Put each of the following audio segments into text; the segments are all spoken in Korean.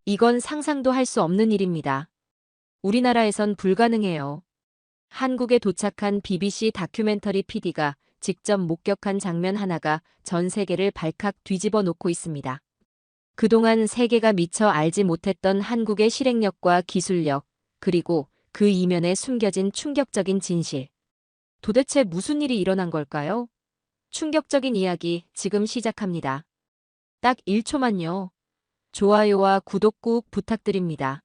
이건 상상도 할 수 없는 일입니다. 우리나라에선 불가능해요. 한국에 도착한 BBC 다큐멘터리 PD가 직접 목격한 장면 하나가 전 세계를 발칵 뒤집어 놓고 있습니다. 그동안 세계가 미처 알지 못했던 한국의 실행력과 기술력, 그리고 그 이면에 숨겨진 충격적인 진실. 도대체 무슨 일이 일어난 걸까요? 충격적인 이야기 지금 시작합니다. 딱 1초만요. 좋아요와 구독 꾹 부탁드립니다.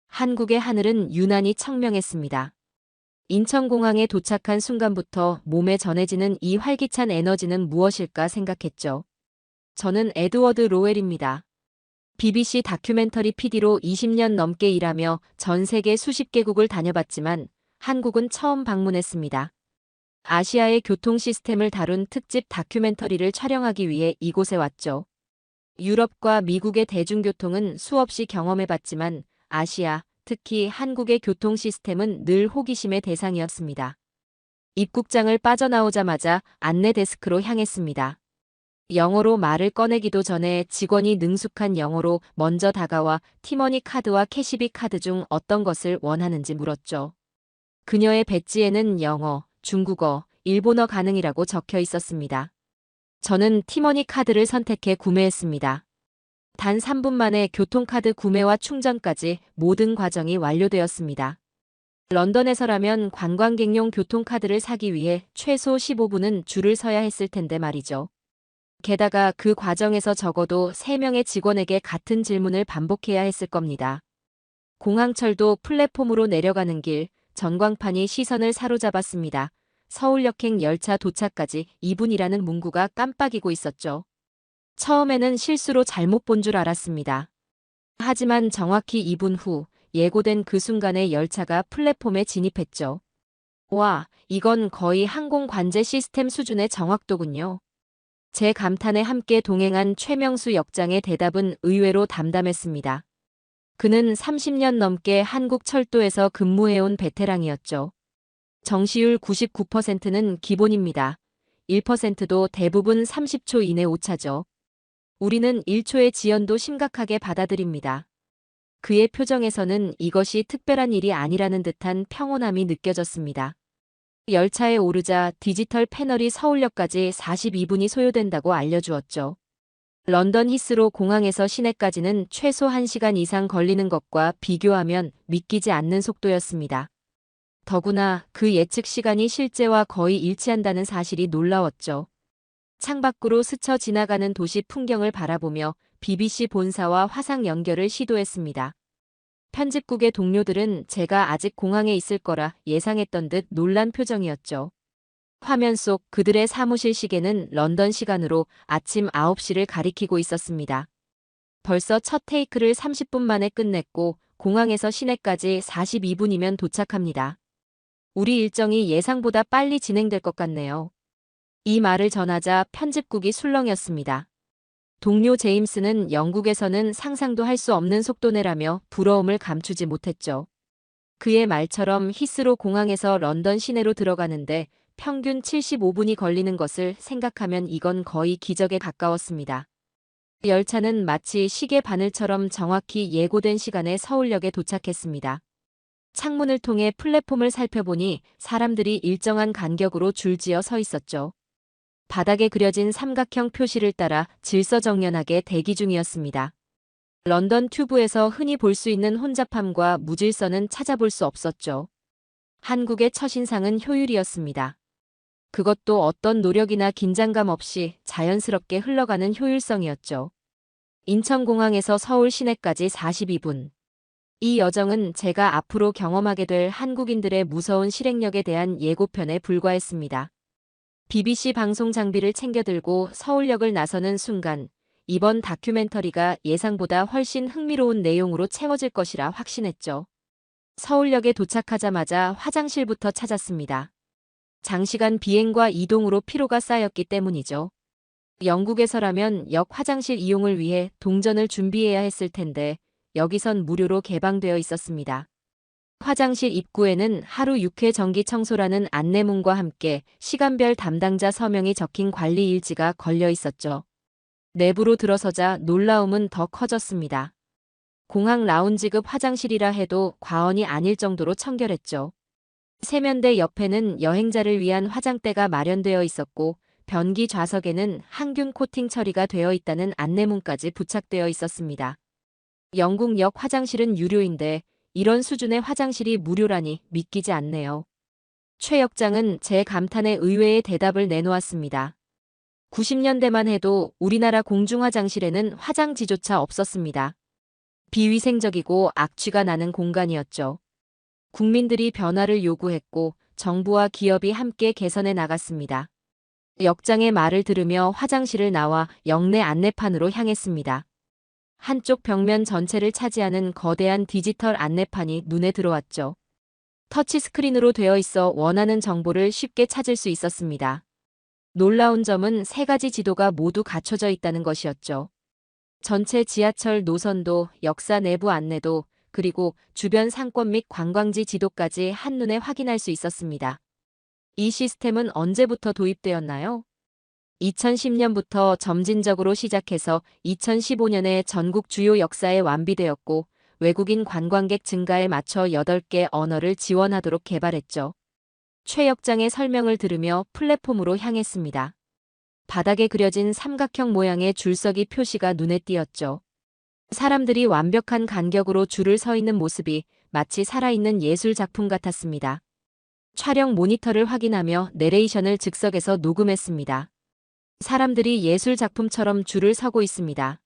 한국의 하늘은 유난히 청명했습니다. 인천공항에 도착한 순간부터 몸에 전해지는 이 활기찬 에너지는 무엇일까 생각했죠. 저는 에드워드 로웰입니다. BBC 다큐멘터리 PD로 20년 넘게 일하며 전 세계 수십 개국을 다녀봤지만 한국은 처음 방문했습니다. 아시아의 교통 시스템을 다룬 특집 다큐멘터리를 촬영하기 위해 이곳에 왔죠. 유럽과 미국의 대중교통은 수없이 경험해봤지만 아시아, 특히 한국의 교통 시스템은 늘 호기심의 대상이었습니다. 입국장을 빠져나오자마자 안내 데스크로 향했습니다. 영어로 말을 꺼내기도 전에 직원이 능숙한 영어로 먼저 다가와 티머니 카드와 캐시비 카드 중 어떤 것을 원하는지 물었죠. 그녀의 배지에는 영어, 중국어, 일본어 가능이라고 적혀 있었습니다. 저는 티머니 카드를 선택해 구매했습니다. 단 3분 만에 교통카드 구매와 충전까지 모든 과정이 완료되었습니다. 런던에서라면 관광객용 교통카드를 사기 위해 최소 15분은 줄을 서야 했을 텐데 말이죠. 게다가 그 과정에서 적어도 3명의 직원에게 같은 질문을 반복해야 했을 겁니다. 공항철도 플랫폼으로 내려가는 길, 전광판이 시선을 사로잡았습니다. 서울역행 열차 도착까지 2분이라는 문구가 깜빡이고 있었죠. 처음에는 실수로 잘못 본 줄 알았습니다. 하지만 정확히 2분 후 예고된 그 순간에 열차가 플랫폼에 진입했죠. 와, 이건 거의 항공 관제 시스템 수준의 정확도군요. 제 감탄에 함께 동행한 최명수 역장의 대답은 의외로 담담했습니다. 그는 30년 넘게 한국 철도에서 근무해온 베테랑이었죠. 정시율 99%는 기본입니다. 1%도 대부분 30초 이내 오차죠. 우리는 1초의 지연도 심각하게 받아들입니다. 그의 표정에서는 이것이 특별한 일이 아니라는 듯한 평온함이 느껴졌습니다. 열차에 오르자 디지털 패널이 서울역까지 42분이 소요된다고 알려주었죠. 런던 히스로 공항에서 시내까지는 최소 1시간 이상 걸리는 것과 비교하면 믿기지 않는 속도였습니다. 더구나 그 예측 시간이 실제와 거의 일치한다는 사실이 놀라웠죠. 창밖으로 스쳐 지나가는 도시 풍경을 바라보며 BBC 본사와 화상 연결을 시도했습니다. 편집국의 동료들은 제가 아직 공항에 있을 거라 예상했던 듯 놀란 표정이었죠. 화면 속 그들의 사무실 시계는 런던 시간으로 아침 9시를 가리키고 있었습니다. 벌써 첫 테이크를 30분 만에 끝냈고 공항에서 시내까지 42분이면 도착합니다. 우리 일정이 예상보다 빨리 진행될 것 같네요. 이 말을 전하자 편집국이 술렁였습니다. 동료 제임스는 영국에서는 상상도 할 수 없는 속도내라며 부러움을 감추지 못했죠. 그의 말처럼 히스로 공항에서 런던 시내로 들어가는데 평균 75분이 걸리는 것을 생각하면 이건 거의 기적에 가까웠습니다. 열차는 마치 시계 바늘처럼 정확히 예고된 시간에 서울역에 도착했습니다. 창문을 통해 플랫폼을 살펴보니 사람들이 일정한 간격으로 줄지어 서 있었죠. 바닥에 그려진 삼각형 표시를 따라 질서정연하게 대기 중이었습니다. 런던 튜브에서 흔히 볼 수 있는 혼잡함과 무질서는 찾아볼 수 없었죠. 한국의 첫인상은 효율이었습니다. 그것도 어떤 노력이나 긴장감 없이 자연스럽게 흘러가는 효율성이었죠. 인천공항에서 서울 시내까지 42분. 이 여정은 제가 앞으로 경험하게 될 한국인들의 무서운 실행력에 대한 예고편에 불과했습니다. BBC 방송 장비를 챙겨들고 서울역을 나서는 순간 이번 다큐멘터리가 예상보다 훨씬 흥미로운 내용으로 채워질 것이라 확신했죠. 서울역에 도착하자마자 화장실부터 찾았습니다. 장시간 비행과 이동으로 피로가 쌓였기 때문이죠. 영국에서라면 역 화장실 이용을 위해 동전을 준비해야 했을 텐데 여기선 무료로 개방되어 있었습니다. 화장실 입구에는 하루 6회 정기 청소라는 안내문과 함께 시간별 담당자 서명이 적힌 관리 일지가 걸려 있었죠. 내부로 들어서자 놀라움은 더 커졌습니다. 공항 라운지급 화장실이라 해도 과언이 아닐 정도로 청결했죠. 세면대 옆에는 여행자를 위한 화장대가 마련되어 있었고 변기 좌석에는 항균 코팅 처리가 되어 있다는 안내문까지 부착되어 있었습니다. 영국역 화장실은 유료인데 이런 수준의 화장실이 무료라니 믿기지 않네요. 최 역장은 제 감탄에 의외의 대답을 내놓았습니다. 90년대만 해도 우리나라 공중화장실에는 화장지조차 없었습니다. 비위생적이고 악취가 나는 공간이었죠. 국민들이 변화를 요구했고 정부와 기업이 함께 개선해 나갔습니다. 역장의 말을 들으며 화장실을 나와 역내 안내판으로 향했습니다. 한쪽 벽면 전체를 차지하는 거대한 디지털 안내판이 눈에 들어왔죠. 터치스크린으로 되어 있어 원하는 정보를 쉽게 찾을 수 있었습니다. 놀라운 점은 세 가지 지도가 모두 갖춰져 있다는 것이었죠. 전체 지하철 노선도, 역사 내부 안내도, 그리고 주변 상권 및 관광지 지도까지 한눈에 확인할 수 있었습니다. 이 시스템은 언제부터 도입되었나요? 2010년부터 점진적으로 시작해서 2015년에 전국 주요 역사에 완비되었고 외국인 관광객 증가에 맞춰 8개 언어를 지원하도록 개발했죠. 최 역장의 설명을 들으며 플랫폼으로 향했습니다. 바닥에 그려진 삼각형 모양의 줄서기 표시가 눈에 띄었죠. 사람들이 완벽한 간격으로 줄을 서 있는 모습이 마치 살아있는 예술 작품 같았습니다. 촬영 모니터를 확인하며 내레이션을 즉석에서 녹음했습니다. 사람들이 예술 작품처럼 줄을 서고 있습니다.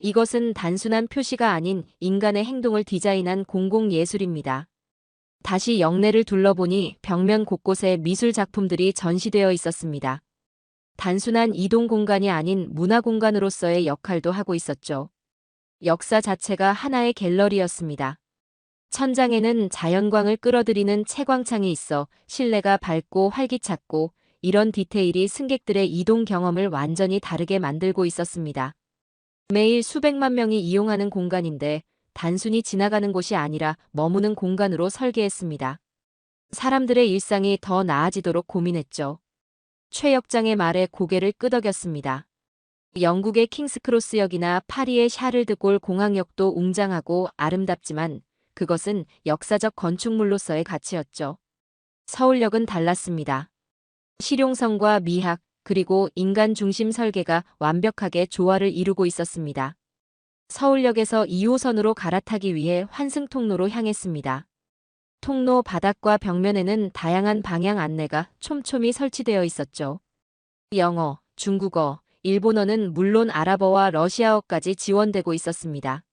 이것은 단순한 표시가 아닌 인간의 행동을 디자인한 공공예술입니다. 다시 역내를 둘러보니 벽면 곳곳에 미술 작품들이 전시되어 있었습니다. 단순한 이동 공간이 아닌 문화 공간으로서의 역할도 하고 있었죠. 역사 자체가 하나의 갤러리였습니다. 천장에는 자연광을 끌어들이는 채광창이 있어 실내가 밝고 활기찼고 이런 디테일이 승객들의 이동 경험을 완전히 다르게 만들고 있었습니다. 매일 수백만 명이 이용하는 공간인데 단순히 지나가는 곳이 아니라 머무는 공간으로 설계했습니다. 사람들의 일상이 더 나아지도록 고민했죠. 최 역장의 말에 고개를 끄덕였습니다. 영국의 킹스크로스역이나 파리의 샤를드골 공항역도 웅장하고 아름답지만 그것은 역사적 건축물로서의 가치였죠. 서울역은 달랐습니다. 실용성과 미학, 그리고 인간 중심 설계가 완벽하게 조화를 이루고 있었습니다. 서울역에서 2호선으로 갈아타기 위해 환승통로로 향했습니다. 통로 바닥과 벽면에는 다양한 방향 안내가 촘촘히 설치되어 있었죠. 영어, 중국어, 일본어는 물론 아랍어와 러시아어까지 지원되고 있었습니다.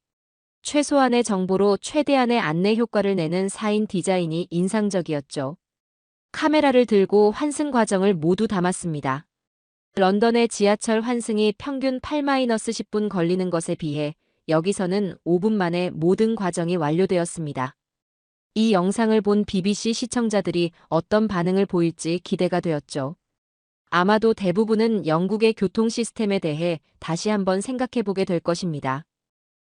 최소한의 정보로 최대한의 안내 효과를 내는 4인 디자인이 인상적이었죠. 카메라를 들고 환승 과정을 모두 담았습니다. 런던의 지하철 환승이 평균 8-10분 걸리는 것에 비해 여기서는 5분 만에 모든 과정이 완료되었습니다. 이 영상을 본 BBC 시청자들이 어떤 반응을 보일지 기대가 되었죠. 아마도 대부분은 영국의 교통 시스템에 대해 다시 한번 생각해보게 될 것입니다.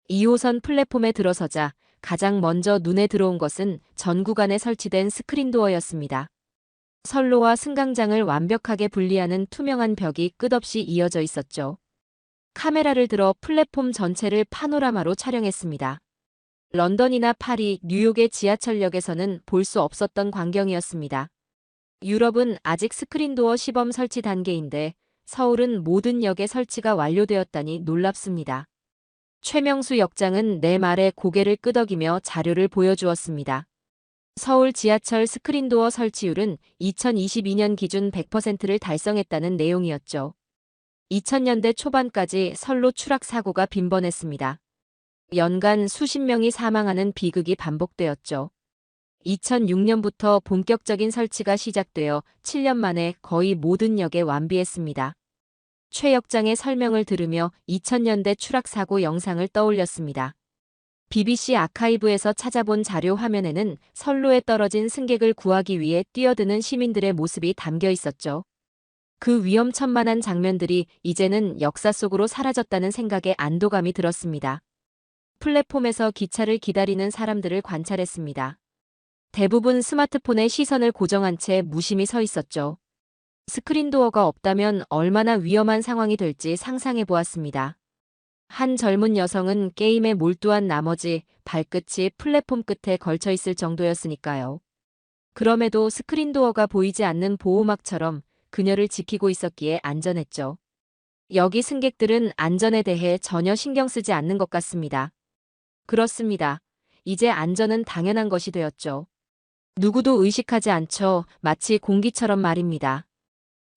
2호선 플랫폼에 들어서자 가장 먼저 눈에 들어온 것은 전 구간에 설치된 스크린도어였습니다. 선로와 승강장을 완벽하게 분리하는 투명한 벽이 끝없이 이어져 있었죠. 카메라를 들어 플랫폼 전체를 파노라마로 촬영했습니다. 런던이나 파리, 뉴욕의 지하철역에서는 볼 수 없었던 광경이었습니다. 유럽은 아직 스크린도어 시범 설치 단계인데 서울은 모든 역에 설치가 완료되었다니 놀랍습니다. 최명수 역장은 내 말에 고개를 끄덕이며 자료를 보여주었습니다. 서울 지하철 스크린도어 설치율은 2022년 기준 100%를 달성했다는 내용이었죠. 2000년대 초반까지 선로 추락 사고가 빈번했습니다. 연간 수십 명이 사망하는 비극이 반복되었죠. 2006년부터 본격적인 설치가 시작되어 7년 만에 거의 모든 역에 완비했습니다. 최 역장의 설명을 들으며 2000년대 추락 사고 영상을 떠올렸습니다. BBC 아카이브에서 찾아본 자료 화면에는 선로에 떨어진 승객을 구하기 위해 뛰어드는 시민들의 모습이 담겨 있었죠. 그 위험천만한 장면들이 이제는 역사 속으로 사라졌다는 생각에 안도감이 들었습니다. 플랫폼에서 기차를 기다리는 사람들을 관찰했습니다. 대부분 스마트폰에 시선을 고정한 채 무심히 서 있었죠. 스크린도어가 없다면 얼마나 위험한 상황이 될지 상상해 보았습니다. 한 젊은 여성은 게임에 몰두한 나머지 발끝이 플랫폼 끝에 걸쳐 있을 정도였으니까요. 그럼에도 스크린 도어가 보이지 않는 보호막처럼 그녀를 지키고 있었기에 안전했죠. 여기 승객들은 안전에 대해 전혀 신경 쓰지 않는 것 같습니다. 그렇습니다. 이제 안전은 당연한 것이 되었죠. 누구도 의식하지 않죠. 마치 공기처럼 말입니다.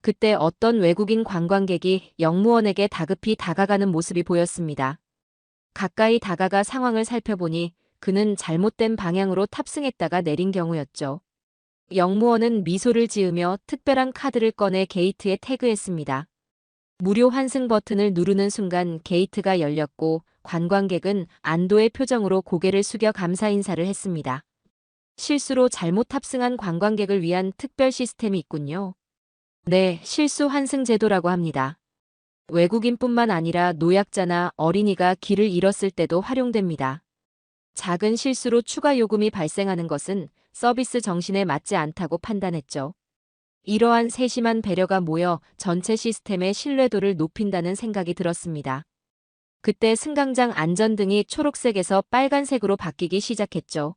그때 어떤 외국인 관광객이 영무원에게 다급히 다가가는 모습이 보였습니다. 가까이 다가가 상황을 살펴보니 그는 잘못된 방향으로 탑승했다가 내린 경우였죠. 영무원은 미소를 지으며 특별한 카드를 꺼내 게이트에 태그했습니다. 무료 환승 버튼을 누르는 순간 게이트가 열렸고 관광객은 안도의 표정으로 고개를 숙여 감사 인사를 했습니다. 실수로 잘못 탑승한 관광객을 위한 특별 시스템이 있군요. 네, 실수 환승 제도라고 합니다. 외국인뿐만 아니라 노약자나 어린이가 길을 잃었을 때도 활용됩니다. 작은 실수로 추가 요금이 발생하는 것은 서비스 정신에 맞지 않다고 판단했죠. 이러한 세심한 배려가 모여 전체 시스템의 신뢰도를 높인다는 생각이 들었습니다. 그때 승강장 안전등이 초록색에서 빨간색으로 바뀌기 시작했죠.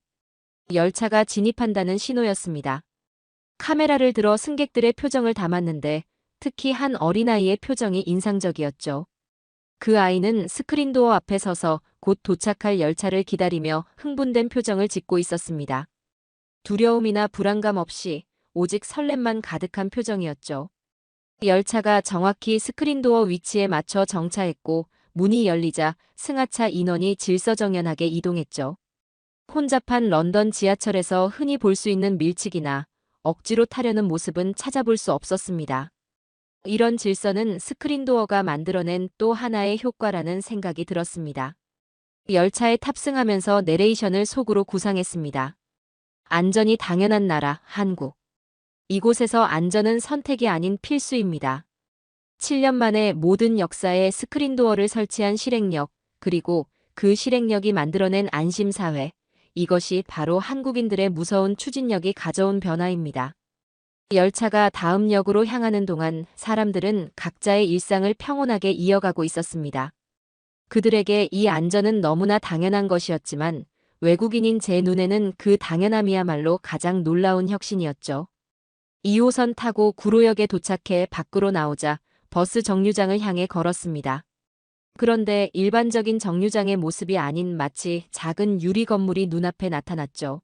열차가 진입한다는 신호였습니다. 카메라를 들어 승객들의 표정을 담았는데 특히 한 어린아이의 표정이 인상적이었죠. 그 아이는 스크린도어 앞에 서서 곧 도착할 열차를 기다리며 흥분된 표정을 짓고 있었습니다. 두려움이나 불안감 없이 오직 설렘만 가득한 표정이었죠. 열차가 정확히 스크린도어 위치에 맞춰 정차했고 문이 열리자 승하차 인원이 질서정연하게 이동했죠. 혼잡한 런던 지하철에서 흔히 볼 수 있는 밀치기나 억지로 타려는 모습은 찾아볼 수 없었습니다. 이런 질서는 스크린도어가 만들어낸 또 하나의 효과라는 생각이 들었습니다. 열차에 탑승하면서 내레이션을 속으로 구상했습니다. 안전이 당연한 나라, 한국. 이곳에서 안전은 선택이 아닌 필수입니다. 7년 만에 모든 역사에 스크린도어를 설치한 실행력, 그리고 그 실행력이 만들어낸 안심사회. 이것이 바로 한국인들의 무서운 추진력이 가져온 변화입니다. 열차가 다음 역으로 향하는 동안 사람들은 각자의 일상을 평온하게 이어가고 있었습니다. 그들에게 이 안전은 너무나 당연한 것이었지만 외국인인 제 눈에는 그 당연함이야말로 가장 놀라운 혁신이었죠. 2호선 타고 구로역에 도착해 밖으로 나오자 버스 정류장을 향해 걸었습니다. 그런데 일반적인 정류장의 모습이 아닌 마치 작은 유리 건물이 눈앞에 나타났죠.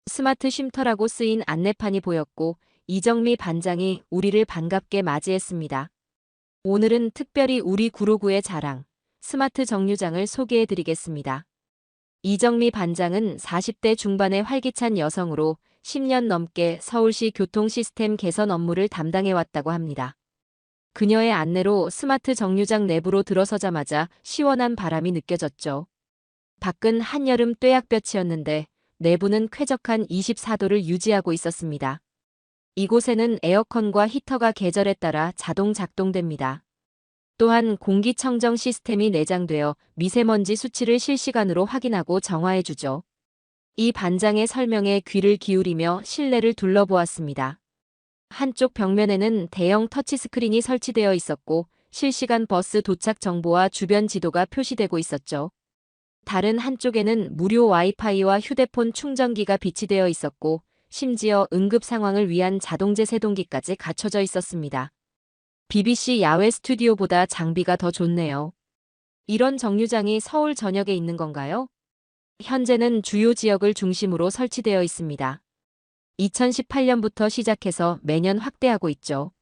스마트 쉼터라고 쓰인 안내판이 보였고 이정미 반장이 우리를 반갑게 맞이했습니다. 오늘은 특별히 우리 구로구의 자랑, 스마트 정류장을 소개해드리겠습니다. 이정미 반장은 40대 중반의 활기찬 여성으로 10년 넘게 서울시 교통시스템 개선 업무를 담당해왔다고 합니다. 그녀의 안내로 스마트 정류장 내부로 들어서자마자 시원한 바람이 느껴졌죠. 밖은 한여름 뙤약볕이었는데 내부는 쾌적한 24도를 유지하고 있었습니다. 이곳에는 에어컨과 히터가 계절에 따라 자동 작동됩니다. 또한 공기청정 시스템이 내장되어 미세먼지 수치를 실시간으로 확인하고 정화해주죠. 이 반장의 설명에 귀를 기울이며 실내를 둘러보았습니다. 한쪽 벽면에는 대형 터치스크린이 설치되어 있었고 실시간 버스 도착 정보와 주변 지도가 표시되고 있었죠. 다른 한쪽에는 무료 와이파이와 휴대폰 충전기가 비치되어 있었고 심지어 응급 상황을 위한 자동제 세동기까지 갖춰져 있었습니다. BBC 야외 스튜디오보다 장비가 더 좋네요. 이런 정류장이 서울 전역에 있는 건가요? 현재는 주요 지역을 중심으로 설치되어 있습니다. 2018년부터 시작해서 매년 확대하고 있죠.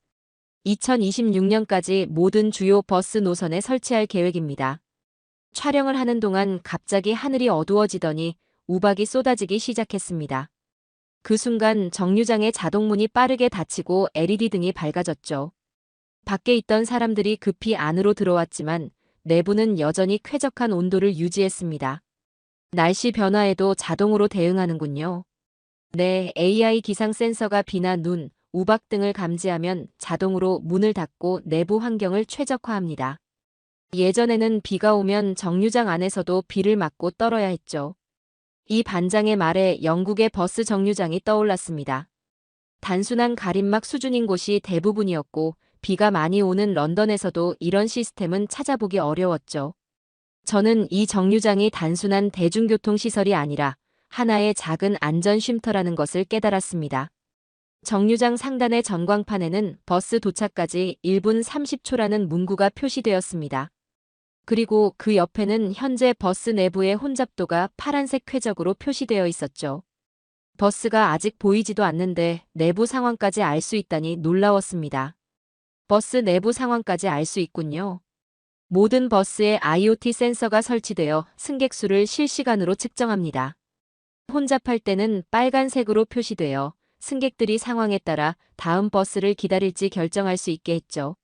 2026년까지 모든 주요 버스 노선에 설치할 계획입니다. 촬영을 하는 동안 갑자기 하늘이 어두워지더니 우박이 쏟아지기 시작했습니다. 그 순간 정류장의 자동문이 빠르게 닫히고 LED 등이 밝아졌죠. 밖에 있던 사람들이 급히 안으로 들어왔지만 내부는 여전히 쾌적한 온도를 유지했습니다. 날씨 변화에도 자동으로 대응하는군요. 네, AI 기상 센서가 비나 눈, 우박 등을 감지하면 자동으로 문을 닫고 내부 환경을 최적화합니다. 예전에는 비가 오면 정류장 안에서도 비를 맞고 떨어야 했죠. 이 반장의 말에 영국의 버스 정류장이 떠올랐습니다. 단순한 가림막 수준인 곳이 대부분이었고 비가 많이 오는 런던에서도 이런 시스템은 찾아보기 어려웠죠. 저는 이 정류장이 단순한 대중교통시설이 아니라 하나의 작은 안전 쉼터라는 것을 깨달았습니다. 정류장 상단의 전광판에는 버스 도착까지 1분 30초라는 문구가 표시되었습니다. 그리고 그 옆에는 현재 버스 내부의 혼잡도가 파란색 쾌적으로 표시되어 있었죠. 버스가 아직 보이지도 않는데 내부 상황까지 알 수 있다니 놀라웠습니다. 버스 내부 상황까지 알 수 있군요. 모든 버스에 IoT 센서가 설치되어 승객 수를 실시간으로 측정합니다. 혼잡할 때는 빨간색으로 표시되어 승객들이 상황에 따라 다음 버스를 기다릴지 결정할 수 있게 했죠.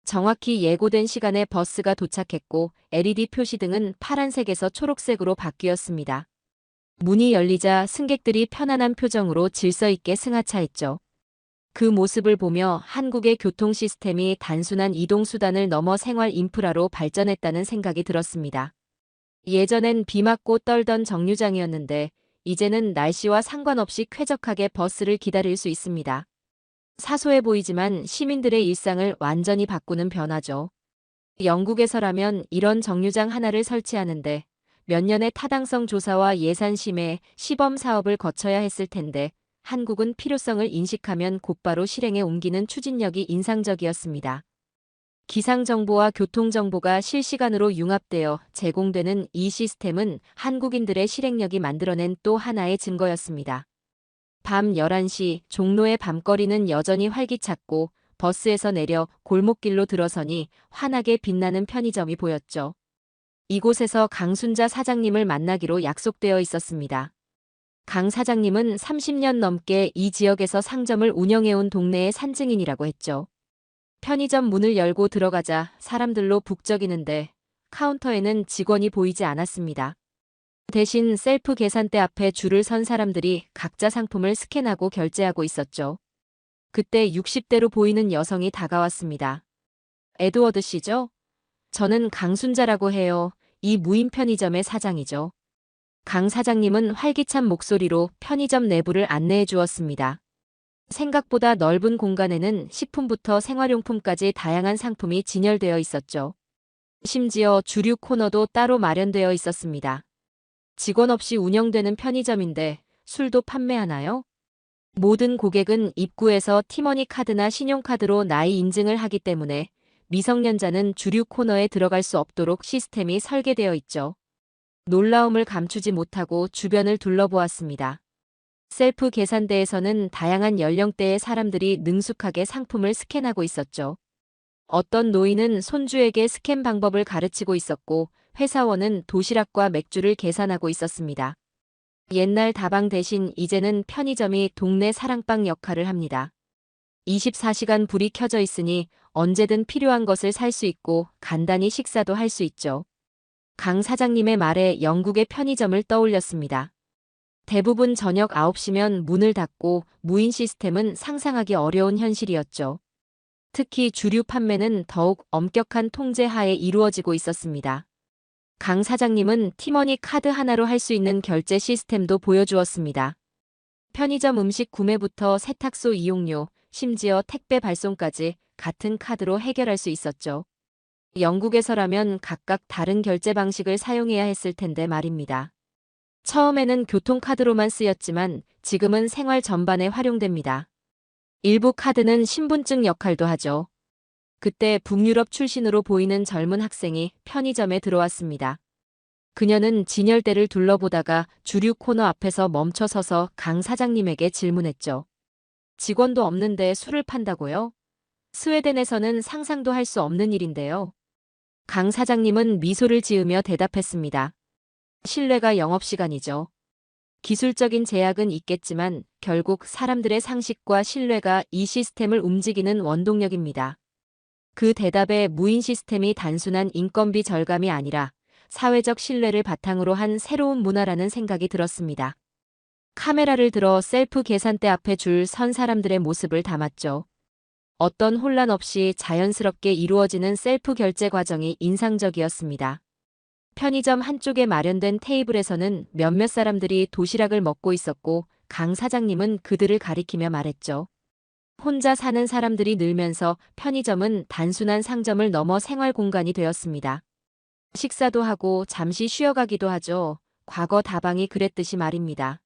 정확히 예고된 시간에 버스가 도착했고 LED 표시등은 파란색에서 초록색으로 바뀌었습니다. 문이 열리자 승객들이 편안한 표정으로 질서 있게 승하차했죠. 그 모습을 보며 한국의 교통 시스템이 단순한 이동수단을 넘어 생활 인프라로 발전했다는 생각이 들었습니다. 예전엔 비 맞고 떨던 정류장이었는데 이제는 날씨와 상관없이 쾌적하게 버스를 기다릴 수 있습니다. 사소해 보이지만 시민들의 일상을 완전히 바꾸는 변화죠. 영국에서라면 이런 정류장 하나를 설치하는데 몇 년의 타당성 조사와 예산 심의, 시범 사업을 거쳐야 했을 텐데 한국은 필요성을 인식하면 곧바로 실행에 옮기는 추진력이 인상적이었습니다. 기상정보와 교통정보가 실시간으로 융합되어 제공되는 이 시스템은 한국인들의 실행력이 만들어낸 또 하나의 증거였습니다. 밤 11시 종로의 밤거리는 여전히 활기찼고 버스에서 내려 골목길로 들어서니 환하게 빛나는 편의점이 보였죠. 이곳에서 강순자 사장님을 만나기로 약속되어 있었습니다. 강 사장님은 30년 넘게 이 지역에서 상점을 운영해온 동네의 산증인이라고 했죠. 편의점 문을 열고 들어가자 사람들로 북적이는데 카운터에는 직원이 보이지 않았습니다. 대신 셀프 계산대 앞에 줄을 선 사람들이 각자 상품을 스캔하고 결제하고 있었죠. 그때 60대로 보이는 여성이 다가왔습니다. 에드워드 씨죠? 저는 강순자라고 해요. 이 무인 편의점의 사장이죠. 강 사장님은 활기찬 목소리로 편의점 내부를 안내해 주었습니다. 생각보다 넓은 공간에는 식품부터 생활용품까지 다양한 상품이 진열되어 있었죠. 심지어 주류 코너도 따로 마련되어 있었습니다. 직원 없이 운영되는 편의점인데 술도 판매하나요? 모든 고객은 입구에서 티머니 카드나 신용카드로 나이 인증을 하기 때문에 미성년자는 주류 코너에 들어갈 수 없도록 시스템이 설계되어 있죠. 놀라움을 감추지 못하고 주변을 둘러보았습니다. 셀프 계산대에서는 다양한 연령대의 사람들이 능숙하게 상품을 스캔하고 있었죠. 어떤 노인은 손주에게 스캔 방법을 가르치고 있었고 회사원은 도시락과 맥주를 계산하고 있었습니다. 옛날 다방 대신 이제는 편의점이 동네 사랑방 역할을 합니다. 24시간 불이 켜져 있으니 언제든 필요한 것을 살 수 있고 간단히 식사도 할 수 있죠. 강 사장님의 말에 영국의 편의점을 떠올렸습니다. 대부분 저녁 9시면 문을 닫고 무인 시스템은 상상하기 어려운 현실이었죠. 특히 주류 판매는 더욱 엄격한 통제 하에 이루어지고 있었습니다. 강 사장님은 티머니 카드 하나로 할 수 있는 결제 시스템도 보여주었습니다. 편의점 음식 구매부터 세탁소 이용료, 심지어 택배 발송까지 같은 카드로 해결할 수 있었죠. 영국에서라면 각각 다른 결제 방식을 사용해야 했을 텐데 말입니다. 처음에는 교통카드로만 쓰였지만 지금은 생활 전반에 활용됩니다. 일부 카드는 신분증 역할도 하죠. 그때 북유럽 출신으로 보이는 젊은 학생이 편의점에 들어왔습니다. 그녀는 진열대를 둘러보다가 주류 코너 앞에서 멈춰서서 강 사장님에게 질문했죠. 직원도 없는데 술을 판다고요? 스웨덴에서는 상상도 할 수 없는 일인데요. 강 사장님은 미소를 지으며 대답했습니다. 신뢰가 영업시간이죠. 기술적인 제약은 있겠지만 결국 사람들의 상식과 신뢰가 이 시스템을 움직이는 원동력입니다. 그 대답에 무인 시스템이 단순한 인건비 절감이 아니라 사회적 신뢰를 바탕으로 한 새로운 문화라는 생각이 들었습니다. 카메라를 들어 셀프 계산대 앞에 줄 선 사람들의 모습을 담았죠. 어떤 혼란 없이 자연스럽게 이루어지는 셀프 결제 과정이 인상적이었습니다. 편의점 한쪽에 마련된 테이블에서는 몇몇 사람들이 도시락을 먹고 있었고 강 사장님은 그들을 가리키며 말했죠. 혼자 사는 사람들이 늘면서 편의점은 단순한 상점을 넘어 생활 공간이 되었습니다. 식사도 하고 잠시 쉬어가기도 하죠. 과거 다방이 그랬듯이 말입니다.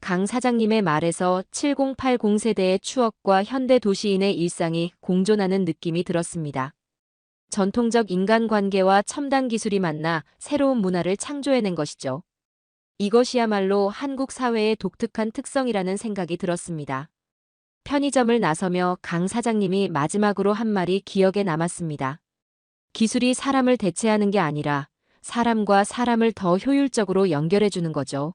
강 사장님의 말에서 7080 세대의 추억과 현대 도시인의 일상이 공존하는 느낌이 들었습니다. 전통적 인간관계와 첨단 기술이 만나 새로운 문화를 창조해낸 것이죠. 이것이야말로 한국 사회의 독특한 특성이라는 생각이 들었습니다. 편의점을 나서며 강 사장님이 마지막으로 한 말이 기억에 남았습니다. 기술이 사람을 대체하는 게 아니라 사람과 사람을 더 효율적으로 연결해주는 거죠.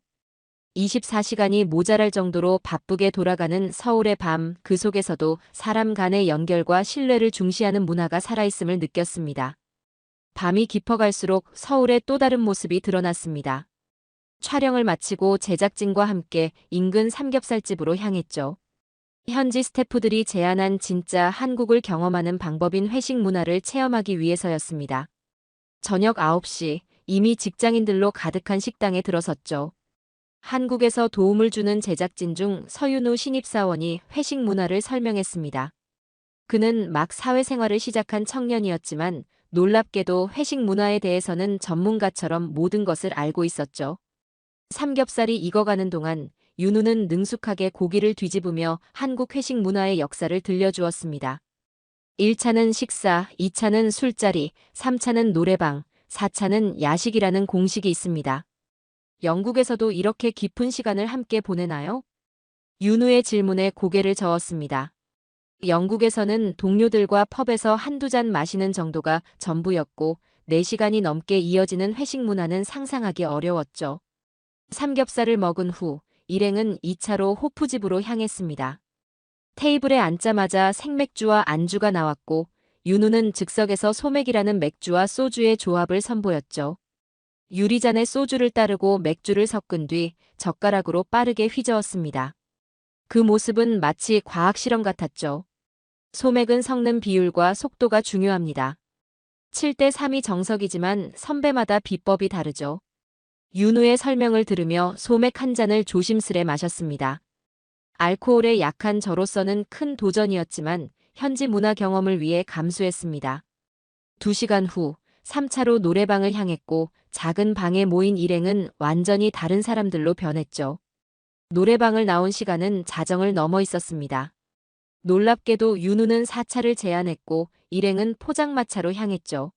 24시간이 모자랄 정도로 바쁘게 돌아가는 서울의 밤, 그 속에서도 사람 간의 연결과 신뢰를 중시하는 문화가 살아있음을 느꼈습니다. 밤이 깊어갈수록 서울의 또 다른 모습이 드러났습니다. 촬영을 마치고 제작진과 함께 인근 삼겹살집으로 향했죠. 현지 스태프들이 제안한 진짜 한국을 경험하는 방법인 회식 문화를 체험하기 위해서였습니다. 저녁 9시, 이미 직장인들로 가득한 식당에 들어섰죠. 한국에서 도움을 주는 제작진 중 서윤우 신입사원이 회식 문화를 설명했습니다. 그는 막 사회생활을 시작한 청년이었지만 놀랍게도 회식 문화에 대해서는 전문가처럼 모든 것을 알고 있었죠. 삼겹살이 익어가는 동안 윤우는 능숙하게 고기를 뒤집으며 한국 회식 문화의 역사를 들려주었습니다. 1차는 식사, 2차는 술자리, 3차는 노래방, 4차는 야식이라는 공식이 있습니다. 영국에서도 이렇게 깊은 시간을 함께 보내나요? 윤우의 질문에 고개를 저었습니다. 영국에서는 동료들과 펍에서 한두 잔 마시는 정도가 전부였고 4시간이 넘게 이어지는 회식 문화는 상상하기 어려웠죠. 삼겹살을 먹은 후 일행은 2차로 호프집으로 향했습니다. 테이블에 앉자마자 생맥주와 안주가 나왔고 윤우는 즉석에서 소맥이라는 맥주와 소주의 조합을 선보였죠. 유리잔에 소주를 따르고 맥주를 섞은 뒤 젓가락으로 빠르게 휘저었습니다. 그 모습은 마치 과학 실험 같았죠. 소맥은 섞는 비율과 속도가 중요합니다. 7대 3이 정석이지만 선배마다 비법이 다르죠. 윤우의 설명을 들으며 소맥 한 잔을 조심스레 마셨습니다. 알코올에 약한 저로서는 큰 도전이었지만 현지 문화 경험을 위해 감수했습니다. 2시간 후 3차로 노래방을 향했고 작은 방에 모인 일행은 완전히 다른 사람들로 변했죠. 노래방을 나온 시간은 자정을 넘어 있었습니다. 놀랍게도 윤우는 4차를 제안했고 일행은 포장마차로 향했죠.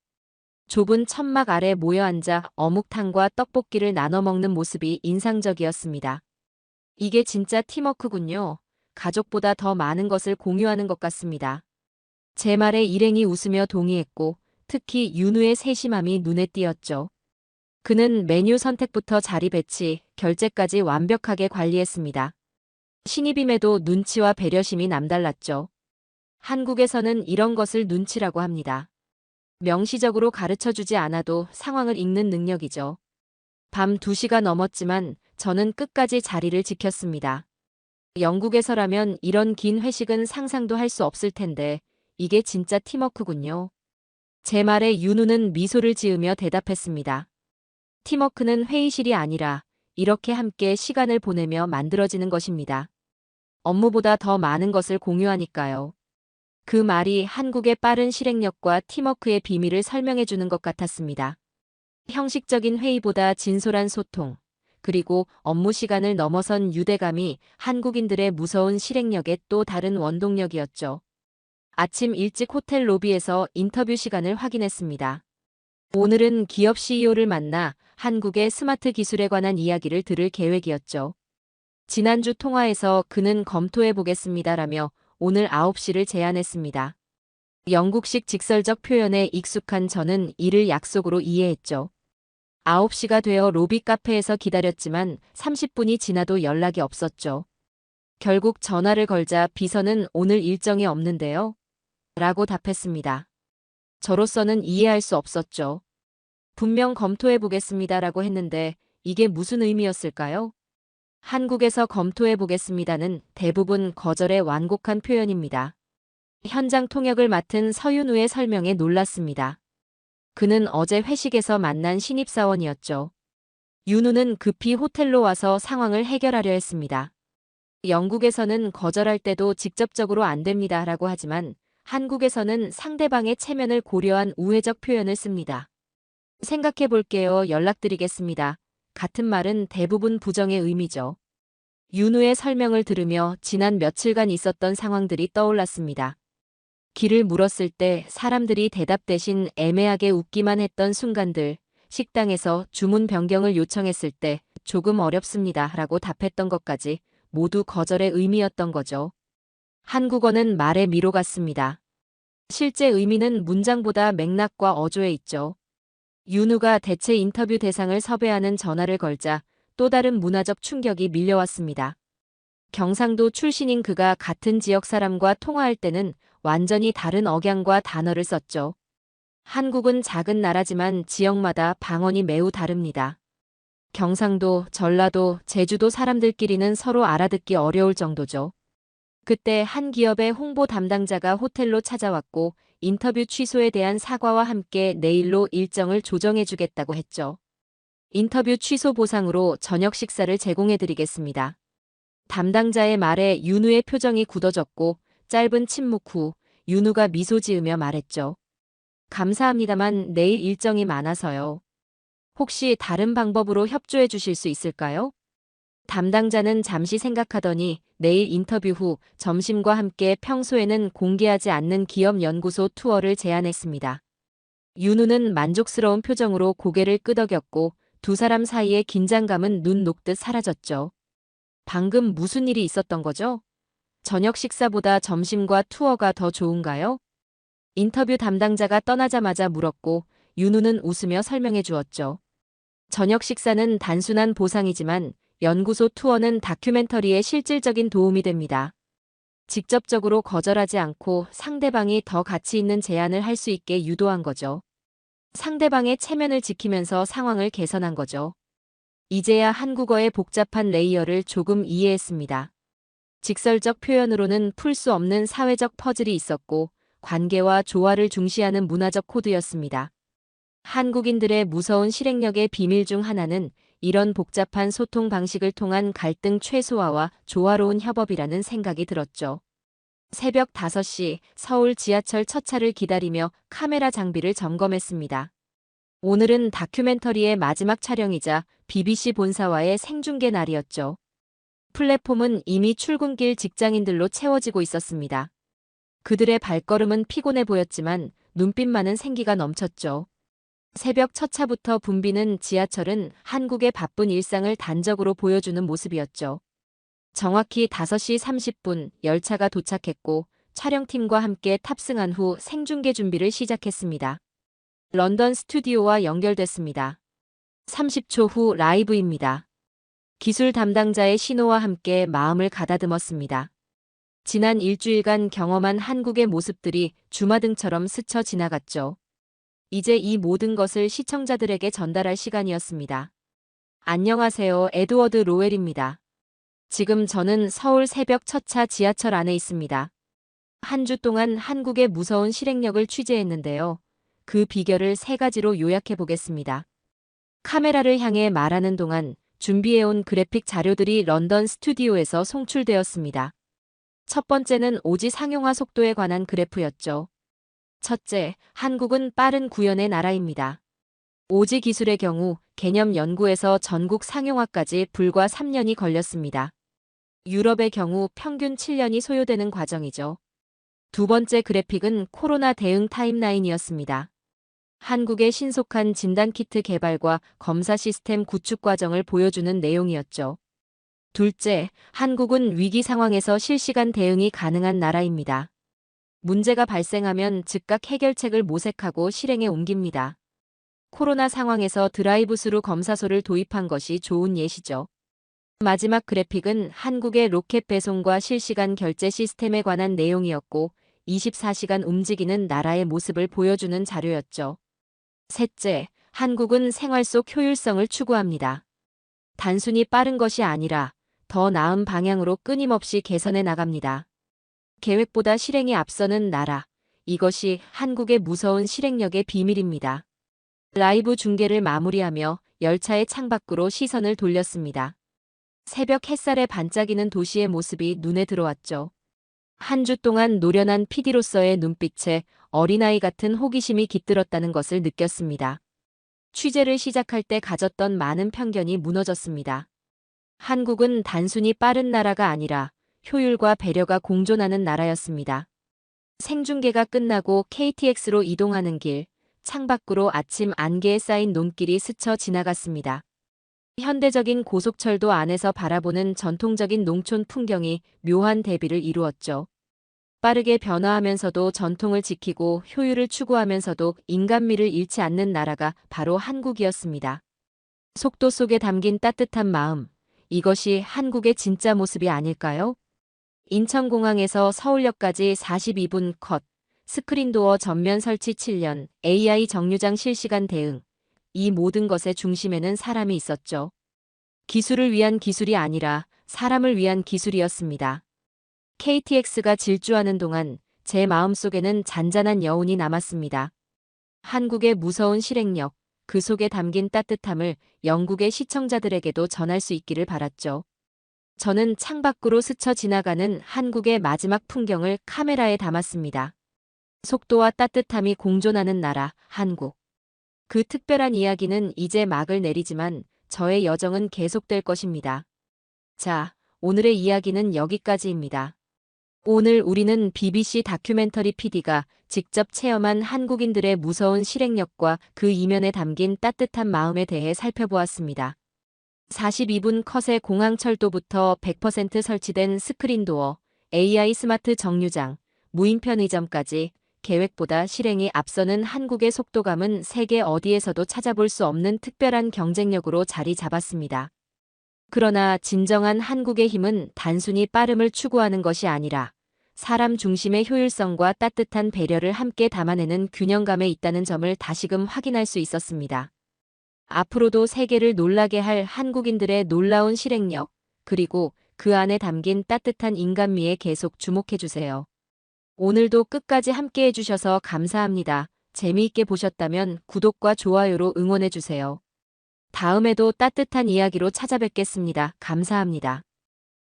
좁은 천막 아래 모여 앉아 어묵탕과 떡볶이를 나눠 먹는 모습이 인상적이었습니다. 이게 진짜 팀워크군요. 가족보다 더 많은 것을 공유하는 것 같습니다. 제 말에 일행이 웃으며 동의했고 특히 윤우의 세심함이 눈에 띄었죠. 그는 메뉴 선택부터 자리 배치, 결제까지 완벽하게 관리했습니다. 신입임에도 눈치와 배려심이 남달랐죠. 한국에서는 이런 것을 눈치라고 합니다. 명시적으로 가르쳐주지 않아도 상황을 읽는 능력이죠. 밤 2시가 넘었지만 저는 끝까지 자리를 지켰습니다. 영국에서라면 이런 긴 회식은 상상도 할 수 없을 텐데 이게 진짜 팀워크군요. 제 말에 윤우는 미소를 지으며 대답했습니다. 팀워크는 회의실이 아니라 이렇게 함께 시간을 보내며 만들어지는 것입니다. 업무보다 더 많은 것을 공유하니까요. 그 말이 한국의 빠른 실행력과 팀워크의 비밀을 설명해 주는 것 같았습니다. 형식적인 회의보다 진솔한 소통, 그리고 업무 시간을 넘어선 유대감이 한국인들의 무서운 실행력의 또 다른 원동력이었죠. 아침 일찍 호텔 로비에서 인터뷰 시간을 확인했습니다. 오늘은 기업 CEO를 만나 한국의 스마트 기술에 관한 이야기를 들을 계획이었죠. 지난주 통화에서 그는 검토해 보겠습니다라며 오늘 9시를 제안했습니다. 영국식 직설적 표현에 익숙한 저는 이를 약속으로 이해했죠. 9시가 되어 로비 카페에서 기다렸지만 30분이 지나도 연락이 없었죠. 결국 전화를 걸자 비서는 오늘 일정이 없는데요. 라고 답했습니다. 저로서는 이해할 수 없었죠. 분명 검토해 보겠습니다라고 했는데 이게 무슨 의미였을까요? 한국에서 검토해 보겠습니다는 대부분 거절의 완곡한 표현입니다. 현장 통역을 맡은 서윤우의 설명에 놀랐습니다. 그는 어제 회식에서 만난 신입사원이었죠. 윤우는 급히 호텔로 와서 상황을 해결하려 했습니다. 영국에서는 거절할 때도 직접적으로 안 됩니다라고 하지만 한국에서는 상대방의 체면을 고려한 우회적 표현을 씁니다. 생각해 볼게요. 연락드리겠습니다. 같은 말은 대부분 부정의 의미죠. 윤우의 설명을 들으며 지난 며칠간 있었던 상황들이 떠올랐습니다. 길을 물었을 때 사람들이 대답 대신 애매하게 웃기만 했던 순간들, 식당에서 주문 변경을 요청했을 때 조금 어렵습니다 라고 답했던 것까지 모두 거절의 의미였던 거죠. 한국어는 말의 미로 같습니다. 실제 의미는 문장보다 맥락과 어조에 있죠. 윤우가 대체 인터뷰 대상을 섭외하는 전화를 걸자 또 다른 문화적 충격이 밀려왔습니다. 경상도 출신인 그가 같은 지역 사람과 통화할 때는 완전히 다른 억양과 단어를 썼죠. 한국은 작은 나라지만 지역마다 방언이 매우 다릅니다. 경상도, 전라도, 제주도 사람들끼리는 서로 알아듣기 어려울 정도죠. 그때 한 기업의 홍보 담당자가 호텔로 찾아왔고 인터뷰 취소에 대한 사과와 함께 내일로 일정을 조정해주겠다고 했죠. 인터뷰 취소 보상으로 저녁 식사를 제공해드리겠습니다. 담당자의 말에 윤우의 표정이 굳어졌고 짧은 침묵 후 윤우가 미소 지으며 말했죠. 감사합니다만 내일 일정이 많아서요. 혹시 다른 방법으로 협조해 주실 수 있을까요? 담당자는 잠시 생각하더니 내일 인터뷰 후 점심과 함께 평소에는 공개하지 않는 기업 연구소 투어를 제안했습니다. 윤우는 만족스러운 표정으로 고개를 끄덕였고 두 사람 사이의 긴장감은 눈 녹듯 사라졌죠. 방금 무슨 일이 있었던 거죠? 저녁 식사보다 점심과 투어가 더 좋은가요? 인터뷰 담당자가 떠나자마자 물었고 윤우는 웃으며 설명해 주었죠. 저녁 식사는 단순한 보상이지만 연구소 투어는 다큐멘터리에 실질적인 도움이 됩니다. 직접적으로 거절하지 않고 상대방이 더 가치 있는 제안을 할 수 있게 유도한 거죠. 상대방의 체면을 지키면서 상황을 개선한 거죠. 이제야 한국어의 복잡한 레이어를 조금 이해했습니다. 직설적 표현으로는 풀 수 없는 사회적 퍼즐이 있었고 관계와 조화를 중시하는 문화적 코드였습니다. 한국인들의 무서운 실행력의 비밀 중 하나는 이런 복잡한 소통 방식을 통한 갈등 최소화와 조화로운 협업이라는 생각이 들었죠. 새벽 5시 서울 지하철 첫 차를 기다리며 카메라 장비를 점검했습니다. 오늘은 다큐멘터리의 마지막 촬영이자 BBC 본사와의 생중계 날이었죠. 플랫폼은 이미 출근길 직장인들로 채워지고 있었습니다. 그들의 발걸음은 피곤해 보였지만 눈빛만은 생기가 넘쳤죠. 새벽 첫 차부터 붐비는 지하철은 한국의 바쁜 일상을 단적으로 보여주는 모습이었죠. 정확히 5시 30분 열차가 도착했고 촬영팀과 함께 탑승한 후 생중계 준비를 시작했습니다. 런던 스튜디오와 연결됐습니다. 30초 후 라이브입니다. 기술 담당자의 신호와 함께 마음을 가다듬었습니다. 지난 일주일간 경험한 한국의 모습들이 주마등처럼 스쳐 지나갔죠. 이제 이 모든 것을 시청자들에게 전달할 시간이었습니다. 안녕하세요. 에드워드 로웰입니다. 지금 저는 서울 새벽 첫 차 지하철 안에 있습니다. 한 주 동안 한국의 무서운 실행력을 취재했는데요. 그 비결을 3가지로 요약해 보겠습니다. 카메라를 향해 말하는 동안 준비해온 그래픽 자료들이 런던 스튜디오에서 송출되었습니다. 첫 번째는 오지 상용화 속도에 관한 그래프였죠. 첫째, 한국은 빠른 구현의 나라입니다. 오지 기술의 경우 개념 연구에서 전국 상용화까지 불과 3년이 걸렸습니다. 유럽의 경우 평균 7년이 소요되는 과정이죠. 두 번째 그래픽은 코로나 대응 타임라인이었습니다. 한국의 신속한 진단키트 개발과 검사 시스템 구축 과정을 보여주는 내용이었죠. 둘째, 한국은 위기 상황에서 실시간 대응이 가능한 나라입니다. 문제가 발생하면 즉각 해결책을 모색하고 실행에 옮깁니다. 코로나 상황에서 드라이브스루 검사소를 도입한 것이 좋은 예시죠. 마지막 그래픽은 한국의 로켓 배송과 실시간 결제 시스템에 관한 내용이었고 24시간 움직이는 나라의 모습을 보여주는 자료였죠. 셋째, 한국은 생활 속 효율성을 추구합니다. 단순히 빠른 것이 아니라 더 나은 방향으로 끊임없이 개선해 나갑니다. 계획보다 실행이 앞서는 나라. 이것이 한국의 무서운 실행력의 비밀입니다. 라이브 중계를 마무리하며 열차의 창밖으로 시선을 돌렸습니다. 새벽 햇살에 반짝이는 도시의 모습이 눈에 들어왔죠. 한 주 동안 노련한 PD로서의 눈빛에 어린아이 같은 호기심이 깃들었다는 것을 느꼈습니다. 취재를 시작할 때 가졌던 많은 편견이 무너졌습니다. 한국은 단순히 빠른 나라가 아니라 효율과 배려가 공존하는 나라였습니다. 생중계가 끝나고 KTX로 이동하는 길, 창밖으로 아침 안개에 쌓인 논길이 스쳐 지나갔습니다. 현대적인 고속철도 안에서 바라보는 전통적인 농촌 풍경이 묘한 대비를 이루었죠. 빠르게 변화하면서도 전통을 지키고 효율을 추구하면서도 인간미를 잃지 않는 나라가 바로 한국이었습니다. 속도 속에 담긴 따뜻한 마음, 이것이 한국의 진짜 모습이 아닐까요? 인천공항에서 서울역까지 42분 컷, 스크린도어 전면 설치 7년, AI 정류장 실시간 대응. 이 모든 것의 중심에는 사람이 있었죠. 기술을 위한 기술이 아니라 사람을 위한 기술이었습니다. KTX가 질주하는 동안 제 마음속에는 잔잔한 여운이 남았습니다. 한국의 무서운 실행력, 그 속에 담긴 따뜻함을 영국의 시청자들에게도 전할 수 있기를 바랐죠. 저는 창밖으로 스쳐 지나가는 한국의 마지막 풍경을 카메라에 담았습니다. 속도와 따뜻함이 공존하는 나라, 한국. 그 특별한 이야기는 이제 막을 내리지만 저의 여정은 계속될 것입니다. 자, 오늘의 이야기는 여기까지입니다. 오늘 우리는 BBC 다큐멘터리 PD가 직접 체험한 한국인들의 무서운 실행력과 그 이면에 담긴 따뜻한 마음에 대해 살펴보았습니다. 42분 컷의 공항철도부터 100% 설치된 스크린도어, AI 스마트 정류장, 무인 편의점까지 계획보다 실행이 앞서는 한국의 속도감은 세계 어디에서도 찾아볼 수 없는 특별한 경쟁력으로 자리 잡았습니다. 그러나 진정한 한국의 힘은 단순히 빠름을 추구하는 것이 아니라 사람 중심의 효율성과 따뜻한 배려를 함께 담아내는 균형감에 있다는 점을 다시금 확인할 수 있었습니다. 앞으로도 세계를 놀라게 할 한국인들의 놀라운 실행력, 그리고 그 안에 담긴 따뜻한 인간미에 계속 주목해주세요. 오늘도 끝까지 함께해 주셔서 감사합니다. 재미있게 보셨다면 구독과 좋아요로 응원해주세요. 다음에도 따뜻한 이야기로 찾아뵙겠습니다. 감사합니다.